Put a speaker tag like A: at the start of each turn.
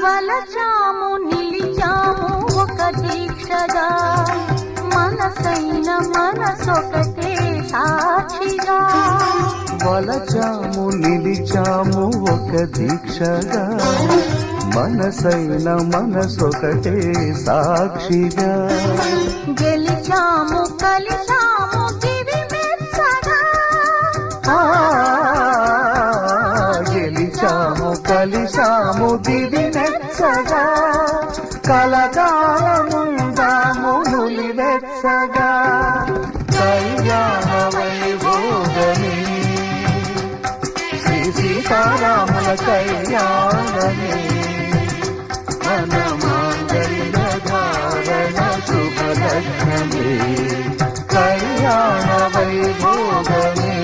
A: వలచాము నిలిచాము ఒక దీక్షగా మనసైన మనసొకటే సాక్షిగా
B: వలచాము నిలిచాము ఒక దీక్షగా మనసైన మనసొకటే సాక్షిగా
A: గెలిచాము కలిసాము దివి మెచ్చగా
B: గెలిచాము కలిసాము దివి మెచ్చగా కలకాలముందాము నులివెచ్చగా కళ్యాణ వైభోగమే శ్రీ సీతారాముల కళ్యాణమే మన మాంగళ్య ధారణ శుభలగ్నమే కళ్యాణ వైభోగమే